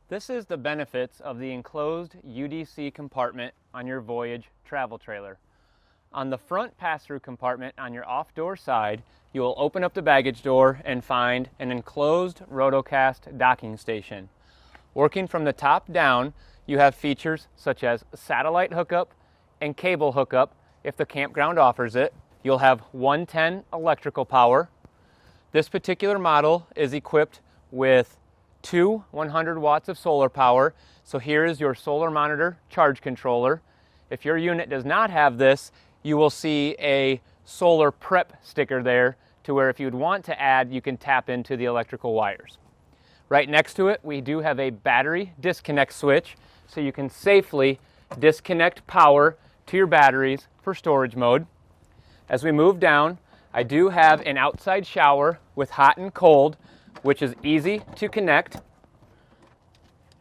This is the benefits of the enclosed UDC compartment on your Voyage travel trailer. On the front pass-through compartment on your off-door side, you will open up the baggage door and find an enclosed rotocast docking station. Working from the top down, you have features such as satellite hookup and cable hookup if the campground offers it. You'll have 110 electrical power. This particular model is equipped with two 100 watts of solar power. So here is your solar monitor charge controller. If your unit does not have this, you will see a solar prep sticker there to where if you'd want to add, you can tap into the electrical wires. Right next to it, we do have a battery disconnect switch, so you can safely disconnect power to your batteries for storage mode. As we move down, I do have an outside shower with hot and cold, which is easy to connect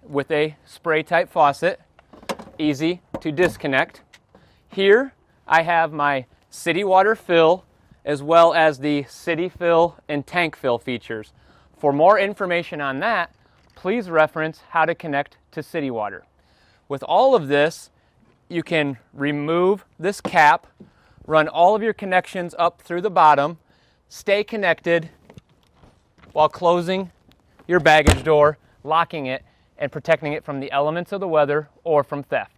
with a spray type faucet, easy to disconnect. Here I have my city water fill as well as the city fill and tank fill features. For more information on that, please reference how to connect to city water. With all of this, you can remove this cap, run all of your connections up through the bottom, stay connected while closing your baggage door, locking it, and protecting it from the elements of the weather or from theft.